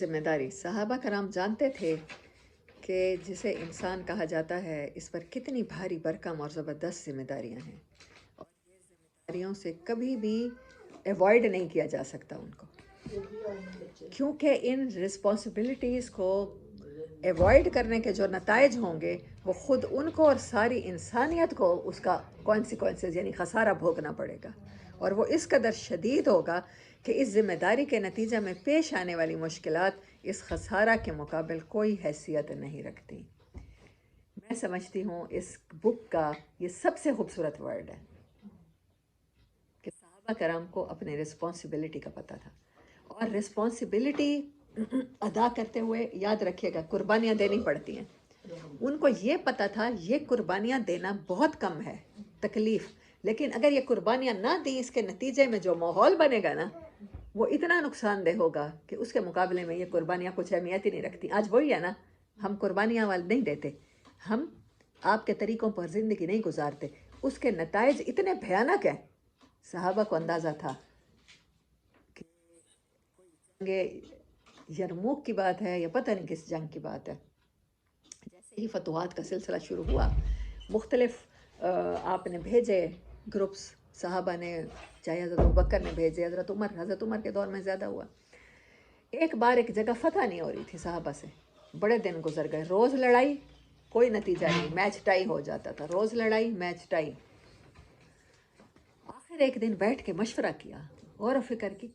ذمہ داری صحابہ کرام جانتے تھے کہ جسے انسان کہا جاتا ہے اس پر کتنی بھاری بھرکم اور زبردست ذمہ داریاں ہیں، اور یہ ذمہ داریوں سے کبھی بھی ایوائڈ نہیں کیا جا سکتا ان کو، کیونکہ ان رسپانسبلٹیز کو ایوائڈ کرنے کے جو نتائج ہوں گے وہ خود ان کو اور ساری انسانیت کو اس کا کانسیکوینسز یعنی خسارہ بھوگنا پڑے گا، اور وہ اس قدر شدید ہوگا کہ اس ذمہ داری کے نتیجہ میں پیش آنے والی مشکلات اس خسارہ کے مقابل کوئی حیثیت نہیں رکھتی۔ میں سمجھتی ہوں اس بک کا یہ سب سے خوبصورت ورڈ ہے کہ صحابہ کرام کو اپنے رسپانسبلٹی کا پتہ تھا، اور رسپانسبلٹی ادا کرتے ہوئے یاد رکھیے گا قربانیاں دینی پڑتی ہیں۔ ان کو یہ پتہ تھا یہ قربانیاں دینا بہت کم ہے تکلیف، لیکن اگر یہ قربانیاں نہ دی اس کے نتیجے میں جو ماحول بنے گا نا وہ اتنا نقصان دہ ہوگا کہ اس کے مقابلے میں یہ قربانیاں کچھ اہمیت ہی نہیں رکھتی۔ آج وہی ہے نا، ہم قربانیاں وال نہیں دیتے، ہم آپ کے طریقوں پر زندگی نہیں گزارتے، اس کے نتائج اتنے بھیانک ہیں۔ صحابہ کو اندازہ تھا کہ جنگ یرموک کی بات ہے یا پتہ نہیں کس جنگ کی بات ہے، جیسے ہی فتوحات کا سلسلہ شروع ہوا مختلف آپ نے بھیجے گروپس، صحابہ نے، چاہے حضرت ابوبکر نے بھیجے، حضرت عمر کے دور میں زیادہ ہوا، ایک بار ایک جگہ فتح نہیں ہو رہی تھی صحابہ سے، بڑے دن گزر گئے، روز لڑائی کوئی نتیجہ نہیں، میچ ٹائی ہو جاتا تھا، روز لڑائی میچ ٹائی۔ آخر ایک دن بیٹھ کے مشورہ کیا، غور و فکر کی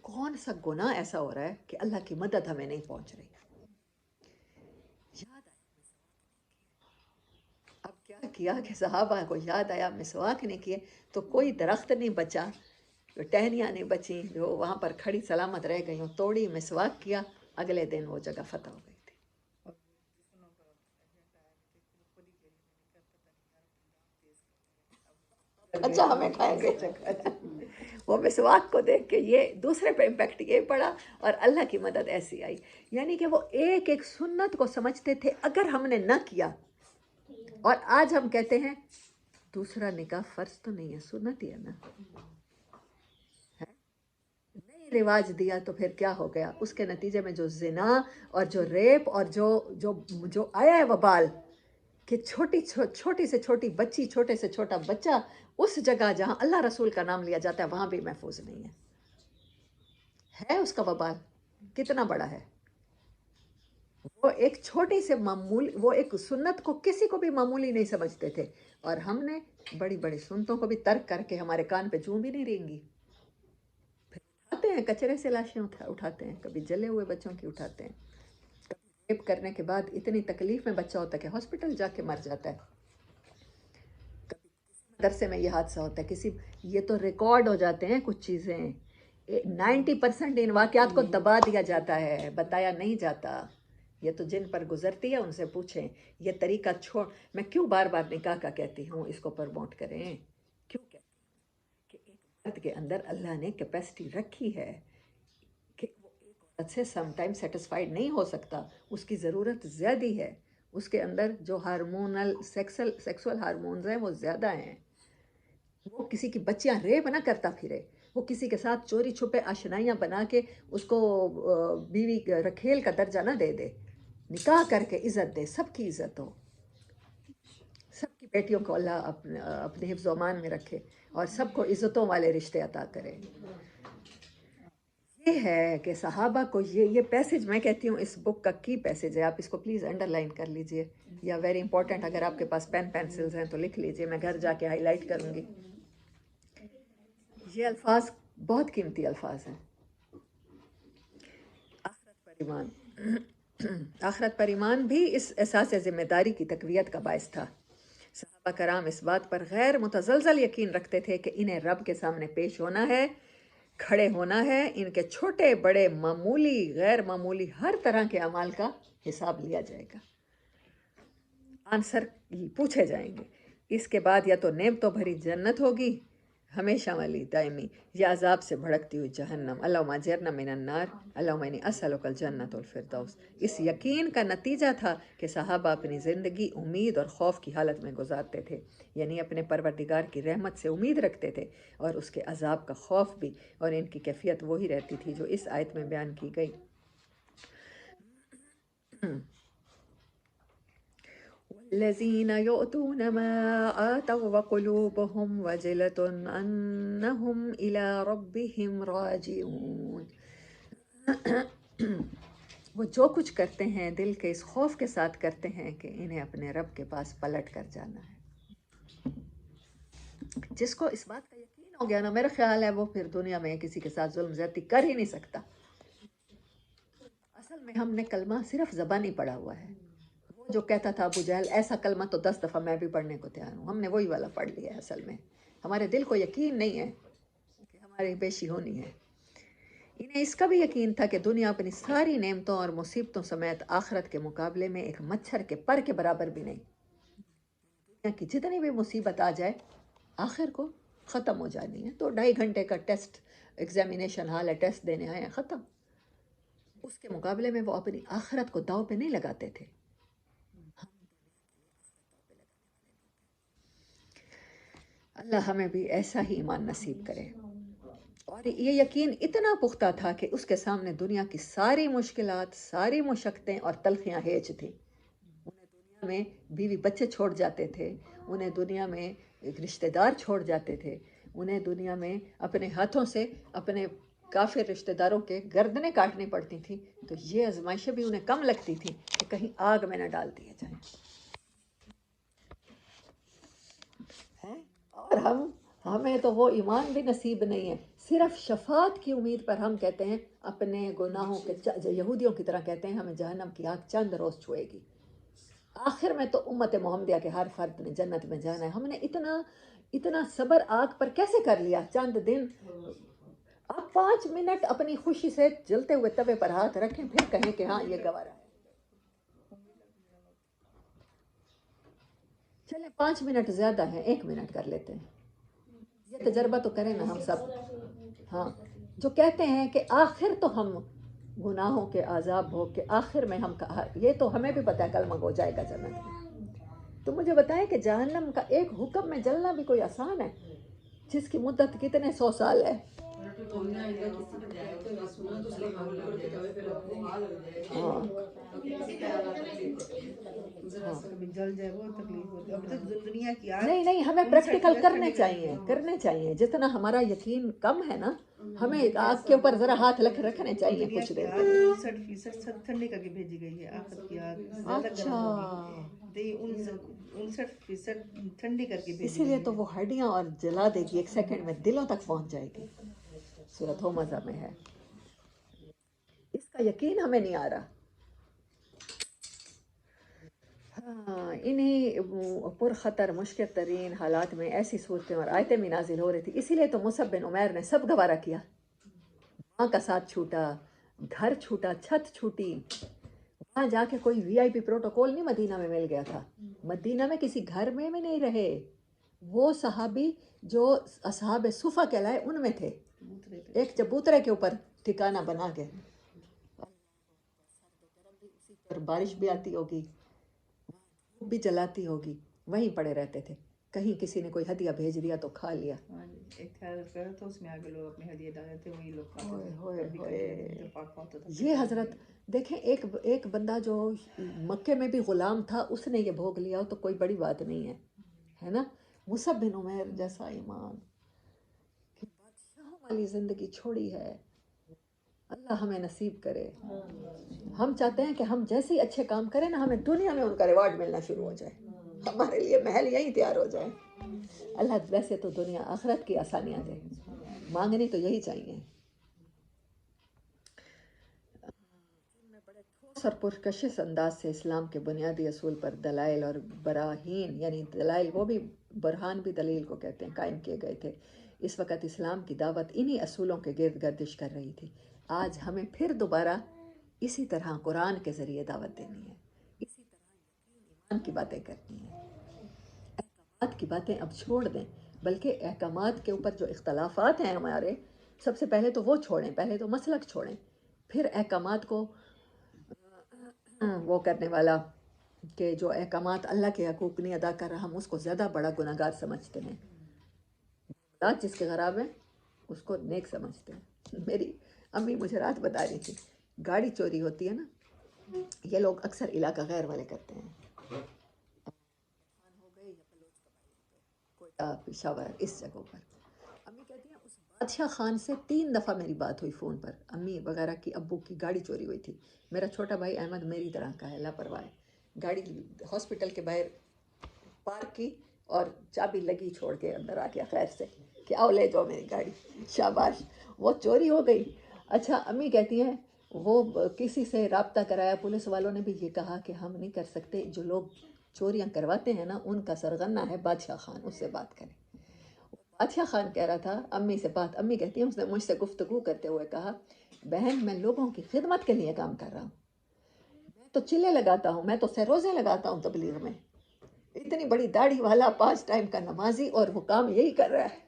کون سا گناہ ایسا ہو رہا ہے کہ اللہ کی مدد ہمیں نہیں پہنچ رہی۔ یاد اب کیا کیا کہ صحابہ کو یاد آیا مسواک نہیں کیے تو کوئی درخت نہیں بچا، ٹہنیاں نہیں بچیں جو وہاں پر کھڑی سلامت رہ گئی ہوں، توڑی مسواک کیا، اگلے دن وہ جگہ فتح ہو گئی تھی۔ اچھا ہمیں کھائیں گے وہ مسواک کو دیکھ کے یہ دوسرے پہ امپیکٹ یہ پڑا اور اللہ کی مدد ایسی آئی، یعنی کہ وہ ایک ایک سنت کو سمجھتے تھے اگر ہم نے نہ کیا، اور آج ہم کہتے ہیں دوسرا نکاح فرض تو نہیں ہے سنت ہی ہے نا، نہیں رواج دیا تو پھر کیا ہو گیا، اس کے نتیجے میں جو زنا اور جو ریپ اور جو آیا ہے وبال کہ چھوٹی سے چھوٹی بچی، چھوٹے سے چھوٹا بچہ اس جگہ جہاں اللہ رسول کا نام لیا جاتا ہے وہاں بھی محفوظ نہیں ہے اس کا وبال کتنا بڑا ہے۔ وہ ایک چھوٹی سے معمول، وہ ایک سنت کو کسی کو بھی معمولی نہیں سمجھتے تھے، اور ہم نے بڑی بڑی سنتوں کو بھی ترک کر کے ہمارے کان پہ جوں بھی نہیں رہیں گی، اٹھاتے ہیں کچرے سے لاشیں اٹھاتے ہیں، کبھی جلے ہوئے بچوں کی اٹھاتے ہیں، کبھی ریپ کرنے کے بعد اتنی تکلیف میں بچہ ہوتا ہے کہ ہاسپٹل جا کے مر جاتا ہے، مدرسے میں یہ حادثہ ہوتا ہے کسی، یہ تو ریکارڈ ہو جاتے ہیں کچھ چیزیں، 90% ان واقعات کو دبا دیا جاتا ہے، بتایا نہیں جاتا، یہ تو جن پر گزرتی ہے ان سے پوچھیں، یہ طریقہ چھوڑ، میں کیوں بار بار نکاح کا کہتی ہوں اس کو پروموٹ کریں، کیوں کہتی ہوں کہ ایک مرد کے اندر اللہ نے کیپیسٹی رکھی ہے کہ وہ ایک عورت سے سم ٹائم سیٹسفائیڈ نہیں ہو سکتا، اس کی ضرورت زیادہ ہے، اس کے اندر جو ہارمونل سیکسول ہارمونز ہیں وہ زیادہ ہیں، وہ کسی کی بچیاں ریپ نہ کرتا پھرے، وہ کسی کے ساتھ چوری چھپے آشنائیاں بنا کے اس کو بیوی رکھیل کا درجہ نہ دے دے، نکاح کر کے عزت دے، سب کی عزت ہو، سب کی بیٹیوں کو اللہ اپنے حفظ و امان میں رکھے اور سب کو عزتوں والے رشتے عطا کرے۔ یہ ہے کہ صحابہ کو یہ پیسج میں کہتی ہوں اس بک کا کی پیسج ہے، آپ اس کو پلیز انڈر لائن کر لیجئے، یا ویری امپورٹنٹ اگر آپ کے پاس پین پینسلز ہیں تو لکھ لیجئے، میں گھر جا کے ہائی لائٹ کروں گی۔ یہ الفاظ بہت قیمتی الفاظ ہیں۔ آخرت پر ایمان آخرت پر ایمان بھی اس احساس ذمہ داری کی تقویت کا باعث تھا۔ صحابہ کرام اس بات پر غیر متزلزل یقین رکھتے تھے کہ انہیں رب کے سامنے پیش ہونا ہے، کھڑے ہونا ہے، ان کے چھوٹے بڑے معمولی غیر معمولی ہر طرح کے اعمال کا حساب لیا جائے گا، آنسر پوچھے جائیں گے، اس کے بعد یا تو نعمتوں بھری جنت ہوگی ہمیشہ والی دائمی، یا عذاب سے بھڑکتی ہوئی جہنم، اللہم اجرنا من النار، اللہم انی اسألک الجنت والفردوس۔ اس یقین کا نتیجہ تھا کہ صحابہ اپنی زندگی امید اور خوف کی حالت میں گزارتے تھے، یعنی اپنے پروردگار کی رحمت سے امید رکھتے تھے اور اس کے عذاب کا خوف بھی، اور ان کی کیفیت وہی رہتی تھی جو اس آیت میں بیان کی گئی۔ والذين يؤتون ما آتوا وقلوبهم وجلة أنهم إلى ربهم راجعون. وہ جو کچھ کرتے ہیں دل کے اس خوف کے ساتھ کرتے ہیں کہ انہیں اپنے رب کے پاس پلٹ کر جانا ہے. جس کو اس بات کا یقین ہو گیا نا، میرا خیال ہے وہ پھر دنیا میں کسی کے ساتھ ظلم زیادتی کر ہی نہیں سکتا. اصل میں ہم نے کلمہ صرف زبانی پڑھا ہوا ہے. وہ جو کہتا تھا ابو جہل ایسا کلمہ تو 10 دفعہ میں بھی پڑھنے کو تیار ہوں، ہم نے وہی والا پڑھ لیا ہے. اصل میں ہمارے دل کو یقین نہیں ہے کہ ہماری پیشی ہونی ہے. انہیں اس کا بھی یقین تھا کہ دنیا اپنی ساری نعمتوں اور مصیبتوں سمیت آخرت کے مقابلے میں ایک مچھر کے پر کے برابر بھی نہیں. دنیا کی جتنی بھی مصیبت آ جائے آخر کو ختم ہو جانی ہے. تو 2.5 گھنٹے کا ٹیسٹ ایگزامینیشن حال ہے، ٹیسٹ دینے آئے ہیں، ختم. اس کے مقابلے میں وہ اپنی آخرت کو داؤ پہ نہیں لگاتے تھے. اللہ ہمیں بھی ایسا ہی ایمان نصیب کرے. اور یہ یقین اتنا پختہ تھا کہ اس کے سامنے دنیا کی ساری مشکلات، ساری مشقتیں اور تلخیاں ہیج تھیں. انہیں دنیا میں بیوی بچے چھوڑ جاتے تھے، انہیں دنیا میں رشتہ دار چھوڑ جاتے تھے، انہیں دنیا میں اپنے ہاتھوں سے اپنے کافر رشتہ داروں کے گردنیں کاٹنی پڑتی تھیں. تو یہ آزمائشیں بھی انہیں کم لگتی تھیں کہ کہیں آگ میں نہ ڈال دیے جائیں. اور ہمیں تو وہ ایمان بھی نصیب نہیں ہے. صرف شفاعت کی امید پر ہم کہتے ہیں اپنے گناہوں کے، یہودیوں کی طرح کہتے ہیں ہمیں جہنم کی آگ چند روز چھوئے گی. آخر میں تو امت محمدیہ کے ہر فرد نے جنت میں جانا ہے. ہم نے اتنا صبر آگ پر کیسے کر لیا چند دن؟ آپ 5 منٹ اپنی خوشی سے جلتے ہوئے توے پر ہاتھ رکھیں، پھر کہیں کہ ہاں یہ گوارا ہے. چلے 5 منٹ زیادہ ہیں، 1 منٹ کر لیتے ہیں. یہ تجربہ تو کریں نا ہم سب. ہاں، جو کہتے ہیں کہ آخر تو ہم گناہوں کے عذاب بھوگ کے آخر میں ہم یہ تو ہمیں بھی پتہ ہے کلمہ ہو جائے گا جنت میں. تو مجھے بتائیں کہ جہنم کا ایک حکم میں جلنا بھی کوئی آسان ہے جس کی مدت کتنے 100 سال ہے. ہاں جل جائے وہ تکلیف ہوتی ہے. اب تو دنیا کی نہیں ہمیں پریکٹیکل کرنے چاہیے. جتنا ہمارا یقین کم ہے نا، ہمیں آگ کے اوپر ذرا ہاتھ رکھنے چاہیے کچھ دیر. 59% ٹھنڈی کر کے بھیجی گئی ہے آخر کی آگ. اچھا، 59% ٹھنڈی کر کے بھیجی. اسی لیے تو وہ ہڈیاں اور جلا دے گی، 1 سیکنڈ میں دلوں تک پہنچ جائے گی. سورۃ ھمزہ میں ہے. اس کا یقین ہمیں نہیں آ رہا. ہاں، انہی پرخطر مشکل ترین حالات میں ایسی صورتیں اور آیتیں بھی نازل ہو رہی تھی. اسی لیے تو مصعب بن عمیر نے سب گوارا کیا. ماں کا ساتھ چھوٹا، گھر چھوٹا، چھت چھوٹی. وہاں جا کے کوئی وی آئی پی پروٹوکول نہیں مدینہ میں مل گیا تھا. مدینہ میں کسی گھر میں بھی نہیں رہے. وہ صحابی جو اصحاب صفہ کہلائے ان میں تھے، ایک چبوترے کے اوپر ٹھکانہ بنا کے. پر بارش بھی آتی ہوگی، دھوپ بھی جلاتی ہوگی، وہیں پڑے رہتے تھے. کہیں کسی نے کوئی ہدیہ بھیج دیا تو کھا لیا. ایک تھیلا کرا تو اس میں آگے لوگ اپنی ہدیہ ڈالتے تھے، وہی لوگ کھاتے تھے. یہ حضرت دیکھیں، ایک بندہ جو مکے میں بھی غلام تھا اس نے یہ بھوگ لیا ہو تو کوئی بڑی بات نہیں ہے نا. مصعب بن عمیر جیسا ایمان کہ بادشاہوں والی زندگی چھوڑی ہے. اللہ ہمیں نصیب کرے. ہم چاہتے ہیں کہ ہم جیسے ہی اچھے کام کریں نا، ہمیں دنیا میں ان کا ریوارڈ ملنا شروع ہو جائے، ہمارے لیے محل یہی تیار ہو جائے. اللہ ویسے تو دنیا آخرت کی آسانیاں دے، مانگنی تو یہی چاہیے. میں بڑے ٹھوس اور پرکشش انداز سے اسلام کے بنیادی اصول پر دلائل اور براہین، یعنی دلائل وہ بھی، برہان بھی دلیل کو کہتے ہیں، قائم کیے گئے تھے. اس وقت اسلام کی دعوت انہی اصولوں کے گرد گردش کر رہی تھی. آج ہمیں پھر دوبارہ اسی طرح قرآن کے ذریعے دعوت دینی ہے، اسی طرح ایمان کی باتیں کرنی ہیں. احکامات کی باتیں اب چھوڑ دیں، بلکہ احکامات کے اوپر جو اختلافات ہیں ہمارے، سب سے پہلے تو وہ چھوڑیں. پہلے تو مسلک چھوڑیں، پھر احکامات کو وہ کرنے والا کہ جو احکامات اللہ کے حقوق نہیں ادا کر رہا، ہم اس کو زیادہ بڑا گناہگار سمجھتے ہیں. رات جس کے خراب ہے اس کو نیک سمجھتے ہیں. میری امی مجھے رات بتا رہی تھی، گاڑی چوری ہوتی ہے نا یہ لوگ اکثر علاقہ غیر والے کرتے ہیں، ہو گئے یا بلوچ قبائل، کوئٹہ، پشاور، اس جگہوں پر۔ امی کہتی ہیں اس بادشاہ خان سے 3 دفعہ میری بات ہوئی فون پر، امی وغیرہ کی ابو کی گاڑی چوری ہوئی تھی، میرا چھوٹا بھائی احمد میری طرح کا ہے، لاپرواہ ہے، گاڑی ہاسپٹل کے باہر پارک کی اور چابی لگی چھوڑ کے اندر آ گیا خیر سے کہ آؤ لے جاؤ میری گاڑی، شاباش، وہ چوری ہو گئی۔ اچھا امی کہتی ہیں وہ کسی سے رابطہ کرایا، پولیس والوں نے بھی یہ کہا کہ ہم نہیں کر سکتے، جو لوگ چوریاں کرواتے ہیں نا ان کا سرغنہ ہے بادشاہ خان، اس سے بات کریں۔ بادشاہ خان کہہ رہا تھا امی سے بات، امی کہتی ہیں اس نے مجھ سے گفتگو کرتے ہوئے کہا بہن میں لوگوں کی خدمت کے لیے کام کر رہا ہوں، میں تو چلے لگاتا ہوں، میں تو سروزے لگاتا ہوں تبلیغ میں، اتنی بڑی داڑھی والا 5 ٹائم کا نمازی اور وہ کام یہی کر رہا ہے۔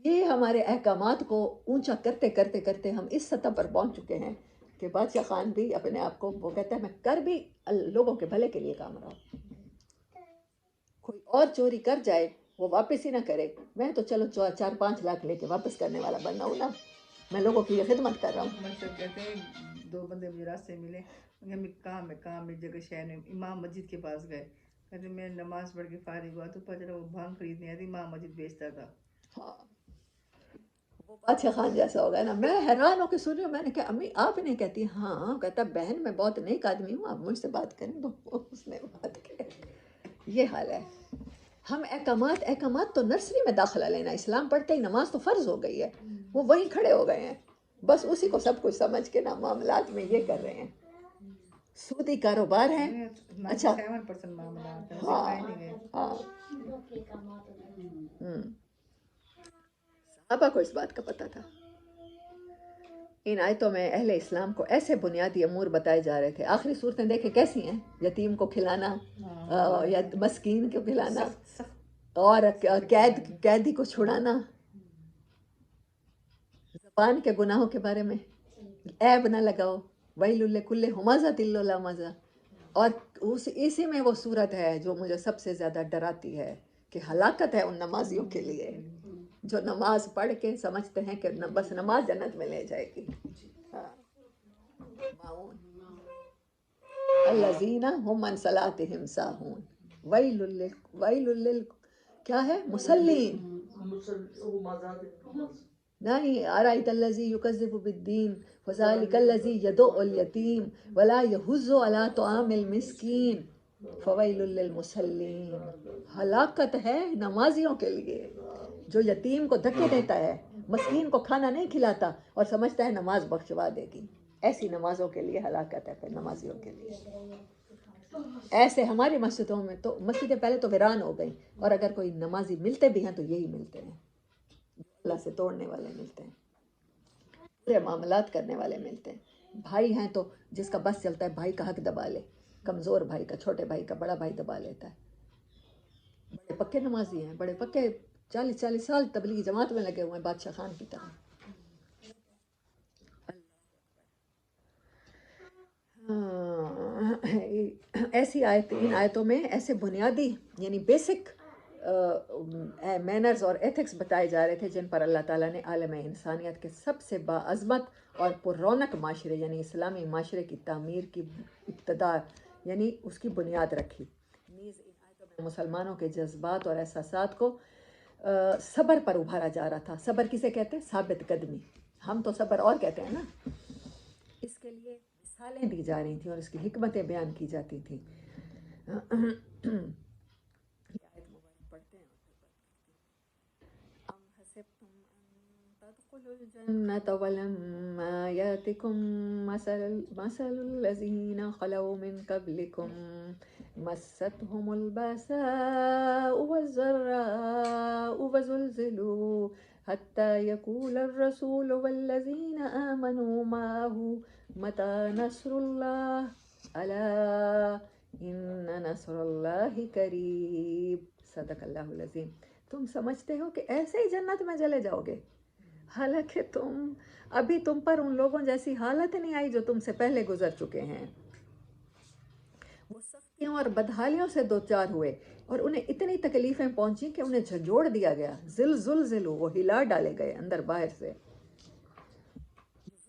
یہ ہمارے احکامات کو اونچا کرتے کرتے کرتے ہم اس سطح پر پہنچ چکے ہیں کہ بادشاہ خان بھی اپنے آپ کو وہ کہتا ہے میں کر بھی لوگوں کے بھلے کے لیے کام رہا ہوں، کوئی اور چوری کر جائے وہ واپس ہی نہ کرے، میں تو چلو 4-5 لاکھ لے کے واپس کرنے والا بننا ہوں نا، میں لوگوں کی یہ خدمت کر رہا ہوں۔ مطلب کہتے ہیں 2 بندے مجھے راستے ملے، ہمیں کام ایک جگہ شہر میں امام مسجد کے پاس گئے، کہتے میں نماز پڑھ کے فارغ ہوا تو پتہ چلا وہ بھانگ خریدنے آتی، امام مسجد بیچتا تھا۔ ہاں وہ بادشاہ خان جیسا ہوگا نا، میں حیران ہو کے سن رہی ہوں، میں نے کہا امی آپ نہیں کہتی؟ ہاں کہتا بہن میں بہت نیک آدمی ہوں، آپ مجھ سے بات کریں تو اس نے بات کی، یہ حال ہے۔ ہم احکامات تو نرسری میں داخلہ لینا، اسلام پڑھتے ہی نماز تو فرض ہو گئی ہے، وہ وہیں کھڑے ہو گئے ہیں، بس اسی کو سب کچھ سمجھ کے نا معاملات میں یہ کر رہے ہیں، سودی کاروبار ہے۔ اچھا 97% معاملات ہیں، ہاں سکھائے نہیں گئے۔ ہاں صحابہ کو اس بات کا پتہ تھا۔ ان آیتوں میں اہل اسلام کو ایسے بنیادی امور بتائے جا رہے تھے، آخری صورتیں دیکھیں کیسی ہیں، یتیم کو کھلانا یا مسکین کو کھلانا، اور قیدی کو چھڑانا، زبان کے گناہوں کے بارے میں، عیب نہ لگاؤ، ویل لکل ہمزۃ لمزہ، اور اسی میں وہ صورت ہے جو مجھے سب سے زیادہ ڈراتی ہے کہ ہلاکت ہے ان نمازیوں کے لیے جو نماز پڑھ کے سمجھتے ہیں کہ بس نماز جنت میں لے جائے گی۔ معون الذین هم عن صلاتهم ساہون، ویل کیا ہے مسلین، نہیں ارائیت الذی یکذب بالدین فذلک الذی یدع الیتیم ولا یحض علی طعام المسکین فویل للمصلین، ہلاکت ہے نمازیوں کے لیے جو یتیم کو دھکے دیتا ہے، مسکین کو کھانا نہیں کھلاتا اور سمجھتا ہے نماز بخشوا دے گی، ایسی نمازوں کے لیے ہلاکت ہے، پھر نمازیوں کے لیے۔ ایسے ہماری مسجدوں میں تو مسجدیں پہلے تو ویران ہو گئیں، اور اگر کوئی نمازی ملتے بھی ہیں تو یہی ملتے ہیں جو اللہ سے توڑنے والے ملتے ہیں، پورے معاملات کرنے والے ملتے ہیں۔ بھائی ہیں تو جس کا بس چلتا ہے بھائی کا حق دبا لے، کمزور بھائی کا، چھوٹے بھائی کا بڑا بھائی دبا لیتا ہے۔ بڑے پکے نمازی ہیں، بڑے پکے 40 سال تبلیغی جماعت میں لگے ہوئے ہیں بادشاہ خان کی طرح۔ ایسی آیت، ان آیتوں میں ایسے بنیادی یعنی بیسک مینرز اور ایتھکس بتائے جا رہے تھے جن پر اللہ تعالیٰ نے عالم انسانیت کے سب سے باعظمت اور پر رونق معاشرے یعنی اسلامی معاشرے کی تعمیر کی ابتدا یعنی اس کی بنیاد رکھی۔ نیز ان آیتوں میں مسلمانوں کے جذبات اور احساسات کو صبر پر ابھارا جا رہا تھا۔ صبر کسے کہتے ہیں؟ ثابت قدمی، ہم تو صبر اور کہتے ہیں نا۔ اس کے لیے مثالیں دی جا رہی تھیں اور اس کی حکمتیں بیان کی جاتی تھیں۔ یہ آیت مبارک پڑھتے ہیں اور پھر ام حسبتم ان تدخلوا الجنة ولما يأتكم مثل الذين خلوا من قبلكم مستهم البأساء والضراء وزلزلوا حتى يقول الرسول والذين آمنوا معه متى نصر الله ألا إن نصر الله قریب، صدق اللہ العظیم۔ تم سمجھتے ہو کہ ایسے ہی جنت میں چلے جاؤ گے، حالانکہ ابھی تم پر ان لوگوں جیسی حالت نہیں آئی جو تم سے پہلے گزر چکے ہیں، وہ سختیوں اور بدحالیوں سے دوچار ہوئے اور انہیں اتنی تکلیفیں پہنچی کہ انہیں جھنجھوڑ دیا گیا، زلزلوا، وہ ہلا ڈالے گئے اندر باہر سے۔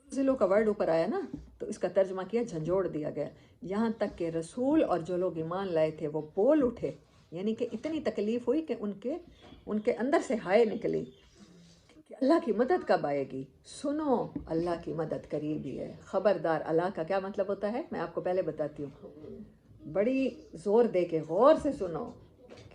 زلزلوں کا ورڈ اوپر آیا نا تو اس کا ترجمہ کیا جھنجھوڑ دیا گیا، یہاں تک کہ رسول اور جو لوگ ایمان لائے تھے وہ بول اٹھے، یعنی کہ اتنی تکلیف ہوئی کہ ان کے اندر سے ہائے نکلی کہ اللہ کی مدد کب آئے گی؟ سنو، اللہ کی مدد قریب ہی ہے، خبردار۔ اللہ کا کیا مطلب ہوتا ہے میں آپ کو پہلے بتاتی ہوں، بڑی زور دے کے غور سے سنو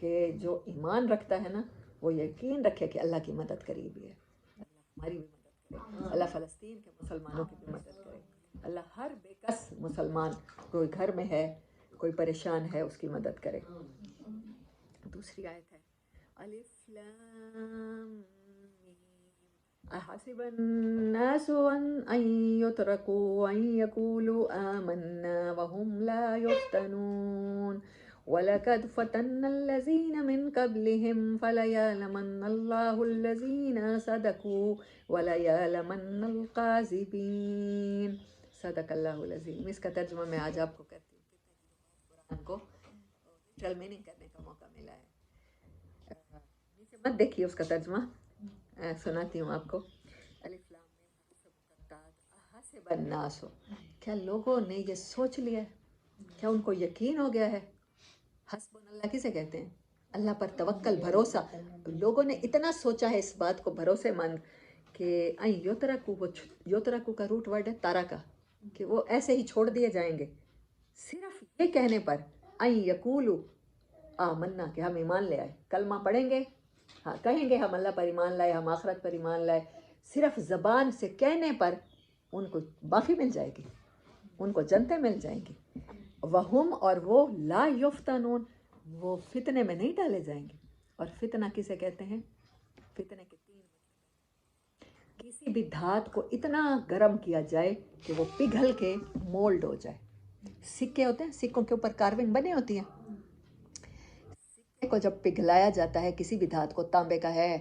کہ جو ایمان رکھتا ہے نا وہ یقین رکھے کہ اللہ کی مدد قریب ہی ہے، اللہ ہماری بھی مدد کرے، اللہ فلسطین کے مسلمانوں کی بھی مدد کرے، اللہ ہر بے کس مسلمان کوئی گھر میں ہے کوئی پریشان ہے اس کی مدد کرے۔ دوسری آیت ہے الف لام میم احسب الناس ان يتركوا ان يقولوا آمنا وهم لا يفتنون وَلَقَدْ فَتَنَّا الَّذِينَ مِنْ قَبْلِهِمْ فَلَيَعْلَمَنَّ اللَّهُ الَّذِينَ صَدَقُوا وَلَيَعْلَمَنَّ الْقَاذِبِينَ۔ صدق اللہ العظیم۔ اس کا ترجمہ میں آج آپ کو کرتی ہوں، قرآن کو لٹرل میننگ کرنے کا موقع ملا ہے۔ نیچے مت دیکھیے اس کا ترجمہ، سناتی ہوں آپ کو۔ الف لام میم احسب الناس، کیا لوگوں نے یہ سوچ لیا ہے، کیا ان کو یقین ہو گیا ہے؟ حسب اللہ کسے کہتے ہیں؟ اللہ پر توکل، بھروسہ۔ لوگوں نے اتنا سوچا ہے اس بات کو بھروسے مند کہ یوترکو کا روٹ ورڈ ہے تارا کا، کہ وہ ایسے ہی چھوڑ دیے جائیں گے صرف یہ کہنے پر یقولو آمنا، کہ ہم ایمان لے آئے، کلمہ پڑھیں گے، ہاں کہیں گے ہم اللہ پر ایمان لائے، ہم آخرت پر ایمان لائے، صرف زبان سے کہنے پر ان کو معافی مل جائے گی، ان کو جنتیں مل جائیں گی۔ وہم، اور وہ لا یفتنون، وہ فتنے میں نہیں ڈالے جائیں گے۔ اور فتنہ کسے کہتے ہیں؟ فتنے کے تین مطلب، کسی بھی دھات کو اتنا گرم کیا جائے کہ وہ پگھل کے مولڈ ہو جائے۔ سکے ہوتے ہیں، سکوں کے اوپر کارونگ بنی ہوتی ہیں، سکے کو جب پگھلایا جاتا ہے، کسی بھی دھات کو، تانبے کا ہے،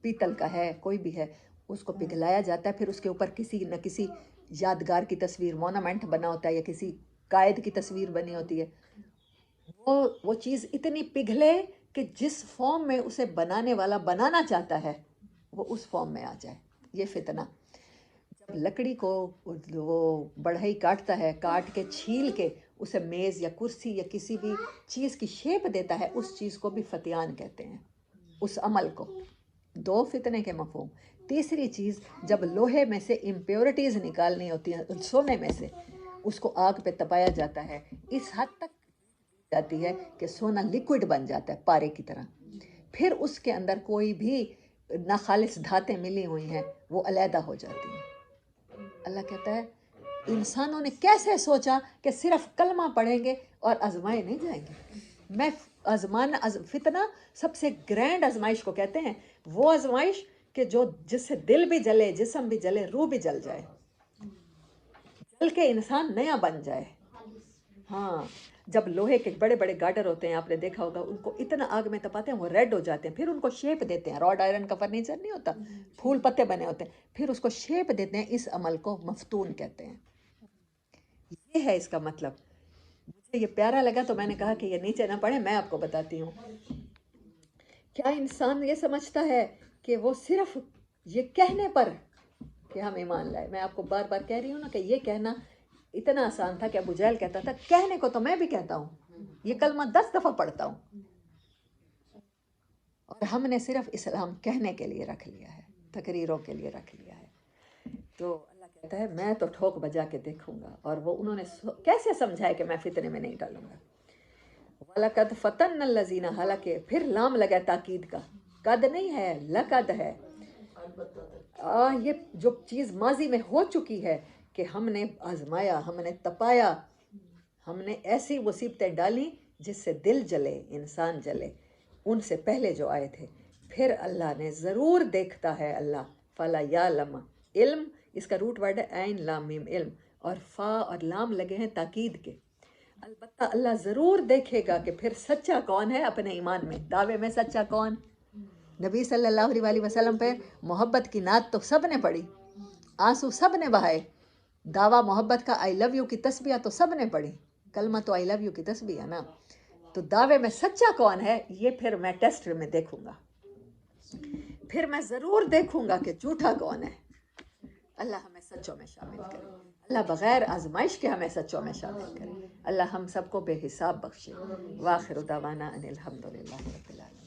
پیتل کا ہے، کوئی بھی ہے، اس کو پگھلایا جاتا ہے، پھر اس کے اوپر کسی نہ کسی یادگار کی تصویر، مونومنٹ بنا ہوتا ہے، یا کسی قائد کی تصویر بنی ہوتی ہے۔ وہ چیز اتنی پگھلے کہ جس فارم میں اسے بنانے والا بنانا چاہتا ہے وہ اس فارم میں آ جائے۔ یہ فتنہ، جب لکڑی کو وہ بڑھئی کاٹتا ہے، کاٹ کے چھیل کے اسے میز یا کرسی یا کسی بھی چیز کی شیپ دیتا ہے، اس چیز کو بھی فتیان کہتے ہیں، اس عمل کو۔ دو فتنے کے مفہوم۔ تیسری چیز، جب لوہے میں سے امپیورٹیز نکالنی ہوتی ہیں، سونے میں سے، اس کو آگ پہ تپایا جاتا ہے، اس حد تک جاتی ہے کہ سونا لیکوڈ بن جاتا ہے پارے کی طرح، پھر اس کے اندر کوئی بھی ناخالص دھاتیں ملی ہوئی ہیں وہ علیحدہ ہو جاتی ہیں۔ اللہ کہتا ہے انسانوں نے کیسے سوچا کہ صرف کلمہ پڑھیں گے اور آزمائے نہیں جائیں گے؟ میں فتنہ سب سے گرینڈ آزمائش کو کہتے ہیں، وہ آزمائش کہ جس سے دل بھی جلے، جسم بھی جلے، روح بھی جل جائے، جل کے انسان نیا بن جائے۔ ہاں، جب لوہے کے بڑے بڑے گارڈر ہوتے ہیں، آپ نے دیکھا ہوگا، ان کو اتنا آگ میں تپاتے ہیں وہ ریڈ ہو جاتے ہیں، پھر ان کو شیپ دیتے ہیں، راڈ آئرن کا فرنیچر نہیں ہوتا، پھول پتے بنے ہوتے ہیں، پھر اس کو شیپ دیتے ہیں۔ اس عمل کو مفتون کہتے ہیں۔ یہ ہے اس کا مطلب۔ مجھے یہ پیارا لگا تو میں نے کہا کہ یہ نیچے نہ پڑھیں، میں آپ کو بتاتی ہوں۔ کیا انسان یہ سمجھتا ہے کہ وہ صرف یہ کہنے پر کہ ہم ایمان لائے، میں آپ کو بار بار کہہ رہی ہوں نا کہ یہ کہنا اتنا آسان تھا کہ ابو جہل کہتا تھا، کہنے کو تو میں بھی کہتا ہوں، یہ کلمہ 10 دفعہ پڑھتا ہوں، اور ہم نے صرف اسلام کہنے کے لیے رکھ لیا ہے، تقریروں کے لیے رکھ لیا ہے۔ تو اللہ کہتا ہے میں تو ٹھوک بجا کے دیکھوں گا۔ اور وہ انہوں نے کیسے سمجھا ہے کہ میں فتنے میں نہیں ڈالوں گا؟ وَلَقَدْ فَتَنَّا الَّذِينَ، حالانکہ پھر لام لگا تاکید کا، قد نہیں ہے، لقد ہے۔ یہ جو چیز ماضی میں ہو چکی ہے کہ ہم نے آزمایا، ہم نے تپایا، ہم نے ایسی مصیبتیں ڈالی جس سے دل جلے، انسان جلے، ان سے پہلے جو آئے تھے۔ پھر اللہ نے ضرور دیکھتا ہے، اللہ فلا یعلم، علم اس کا روٹ ورڈ ہے عین لام میم، علم، اور فا اور لام لگے ہیں تاکید کے۔ البتہ اللہ ضرور دیکھے گا کہ پھر سچا کون ہے اپنے ایمان میں، دعوے میں سچا کون۔ نبی صلی اللہ علیہ وسلم پہ محبت کی نعت تو سب نے پڑھی، آنسو سب نے بہائے، دعویٰ محبت کا آئی لو یو کی تسبیح تو سب نے پڑھی، کلمہ تو آئی لو یو کی تسبیح ہے نا۔ تو دعوے میں سچا کون ہے یہ پھر میں ٹیسٹ میں دیکھوں گا، پھر میں ضرور دیکھوں گا کہ جھوٹا کون ہے۔ اللہ ہمیں سچوں میں شامل کرے، اللہ بغیر آزمائش کے ہمیں سچوں میں شامل کرے، اللہ ہم سب کو بے حساب بخشے۔ وآخر دعوانا ان الحمد للہ رب العالمین۔